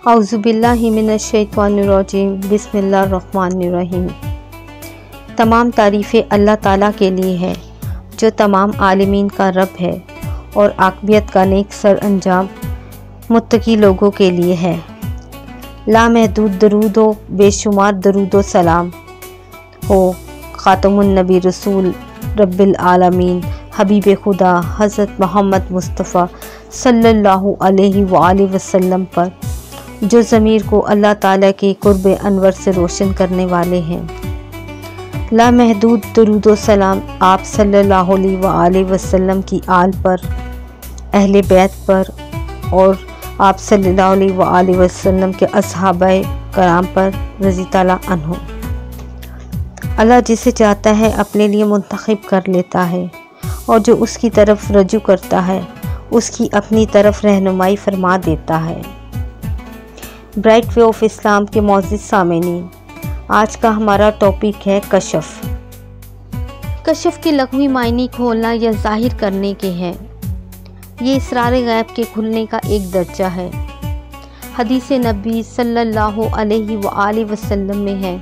اعوذ باللہ من الشیطان الرجیم بسم اللہ الرحمن الرحیم۔ تمام تعریفیں اللہ تعالیٰ کے لیے ہے جو تمام عالمین کا رب ہے اور عاقبت کا نیک سر انجام متقی لوگوں کے لیے ہے۔ لامحدود درود و بے شمار درود و سلام ہو خاتم النبی رسول رب العالمین حبیب خدا حضرت محمد مصطفیٰ صلی اللہ علیہ وآلہ وسلم پر، جو ضمیر کو اللہ تعالیٰ کے قرب انور سے روشن کرنے والے ہیں۔ لامحدود درود و سلام آپ صلی اللہ علیہ وآلہ وسلم کی آل پر، اہل بیت پر اور آپ صلی اللہ علیہ وآلہ وسلم کے اصحابہ کرام پر رضی تعالیٰ عنہ۔ اللہ جسے چاہتا ہے اپنے لیے منتخب کر لیتا ہے اور جو اس کی طرف رجوع کرتا ہے اس کی اپنی طرف رہنمائی فرما دیتا ہے۔ برائٹ وے آف اسلام کے معزز سامعین، آج کا ہمارا ٹاپک ہے کشف۔ کشف کے لغوی معنی کھولنا یا ظاہر کرنے کے ہیں۔ یہ اسرار غیب کے کھلنے کا ایک درجہ ہے۔ حدیث نبی صلی اللہ علیہ وآلہ وسلم میں ہے،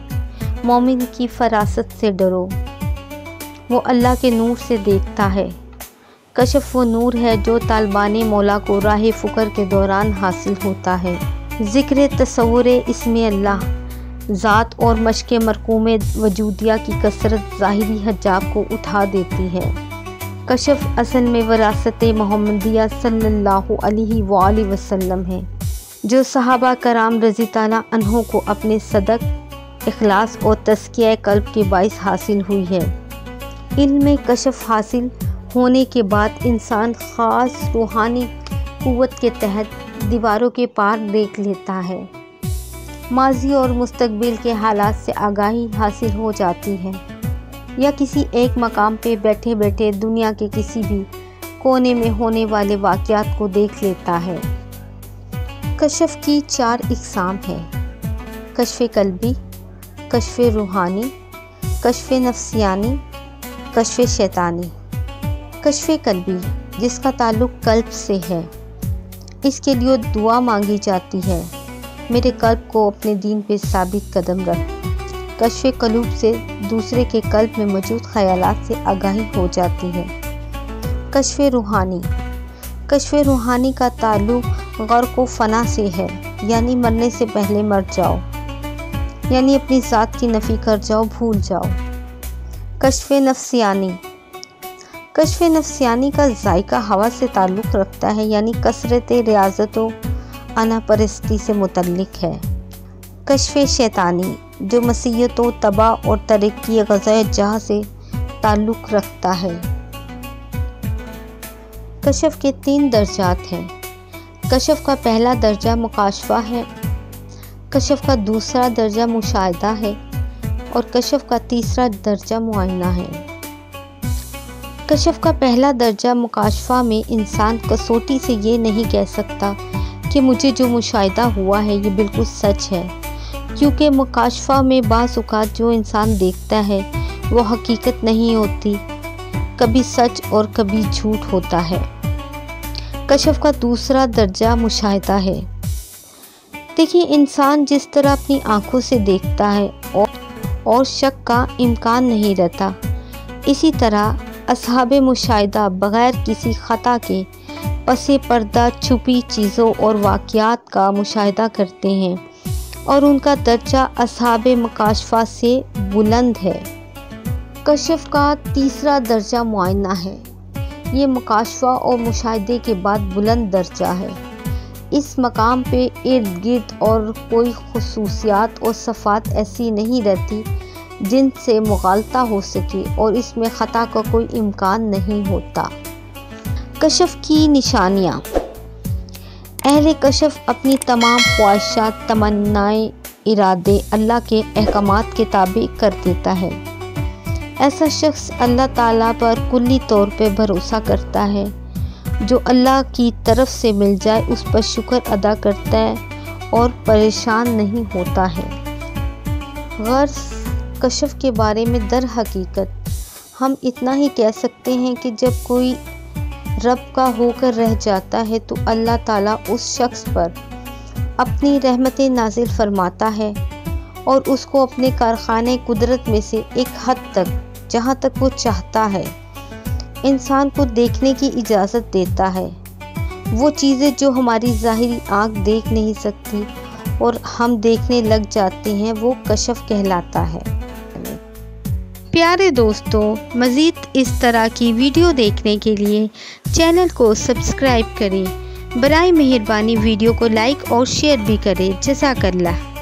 مومن کی فراست سے ڈرو، وہ اللہ کے نور سے دیکھتا ہے۔ کشف وہ نور ہے جو طالبان مولا کو راہ فکر کے دوران حاصل ہوتا ہے۔ ذکر تصور اسم اللہ، ذات اور مشق مرقوم وجودیہ کی کثرت ظاہری حجاب کو اٹھا دیتی ہے۔ کشف اصل میں وراثت محمدیہ صلی اللہ علیہ وآلہ وسلم ہے، جو صحابہ کرام رضی تعالیٰ عنہ کو اپنے صدق، اخلاص اور تزکیہ قلب کے باعث حاصل ہوئی ہے۔ علم کشف حاصل ہونے کے بعد انسان خاص روحانی قوت کے تحت دیواروں کے پار دیکھ لیتا ہے۔ ماضی اور مستقبل کے حالات سے آگاہی حاصل ہو جاتی ہے، یا کسی ایک مقام پہ بیٹھے بیٹھے دنیا کے کسی بھی کونے میں ہونے والے واقعات کو دیکھ لیتا ہے۔ کشف کی 4 اقسام ہیں: کشف قلبی، کشف روحانی، کشف نفسیانی، کشف شیطانی۔ کشف قلبی جس کا تعلق قلب سے ہے، اس کے لیے دعا مانگی جاتی ہے، میرے قلب کو اپنے دین پہ ثابت قدم رکھ۔ کشف قلوب سے دوسرے کے قلب میں موجود خیالات سے آگاہی ہو جاتی ہے۔ کشف روحانی، کشف روحانی کا تعلق غرق و فنا سے ہے، یعنی مرنے سے پہلے مر جاؤ، یعنی اپنی ذات کی نفی کر جاؤ، بھول جاؤ۔ کشف نفسیانی، کشف نفسیانی کا ذائقہ ہوا سے تعلق رکھتا ہے، یعنی کثرت ریاضت و انا پرستی سے متعلق ہے۔ کشف شیطانی جو مسیحیت و تباہ اور ترقی غزہ جہاں سے تعلق رکھتا ہے۔ کشف کے 3 درجات ہیں۔ کشف کا پہلا درجہ مکاشفہ ہے، کشف کا دوسرا درجہ مشاہدہ ہے اور کشف کا تیسرا درجہ معائنہ ہے۔ کشف کا پہلا درجہ مکاشفہ میں انسان کسوٹی سے یہ نہیں کہہ سکتا کہ مجھے جو مشاہدہ ہوا ہے یہ بالکل سچ ہے، کیونکہ مکاشفہ میں بعض اوقات جو انسان دیکھتا ہے وہ حقیقت نہیں ہوتی، کبھی سچ اور کبھی جھوٹ ہوتا ہے۔ کشف کا دوسرا درجہ مشاہدہ ہے۔ دیکھیں، انسان جس طرح اپنی آنکھوں سے دیکھتا ہے اور شک کا امکان نہیں رہتا، اسی طرح اصحاب مشاہدہ بغیر کسی خطا کے پس پردہ چھپی چیزوں اور واقعات کا مشاہدہ کرتے ہیں، اور ان کا درجہ اصحاب مکاشفہ سے بلند ہے۔ کشف کا تیسرا درجہ معائنہ ہے۔ یہ مکاشفہ اور مشاہدے کے بعد بلند درجہ ہے۔ اس مقام پہ ارد گرد اور کوئی خصوصیات اور صفات ایسی نہیں رہتی جن سے مغالطہ ہو سکے، اور اس میں خطا کا کوئی امکان نہیں ہوتا۔ کشف کی نشانیاں۔ اہل کشف اپنی تمام خواہشات، تمنائیں، ارادے اللہ کے احکامات کے تابع کر دیتا ہے۔ ایسا شخص اللہ تعالیٰ پر کلی طور پہ بھروسہ کرتا ہے، جو اللہ کی طرف سے مل جائے اس پر شکر ادا کرتا ہے اور پریشان نہیں ہوتا ہے۔ غرض کشف کے بارے میں در حقیقت ہم اتنا ہی کہہ سکتے ہیں کہ جب کوئی رب کا ہو کر رہ جاتا ہے تو اللہ تعالیٰ اس شخص پر اپنی رحمتیں نازل فرماتا ہے اور اس کو اپنے کارخانے قدرت میں سے ایک حد تک جہاں تک وہ چاہتا ہے انسان کو دیکھنے کی اجازت دیتا ہے۔ وہ چیزیں جو ہماری ظاہری آنکھ دیکھ نہیں سکتی اور ہم دیکھنے لگ جاتے ہیں وہ کشف کہلاتا ہے۔ پیارے دوستو، مزید اس طرح کی ویڈیو دیکھنے کے لیے چینل کو سبسکرائب کریں۔ برائے مہربانی ویڈیو کو لائک اور شیئر بھی کریں۔ جزاک اللہ۔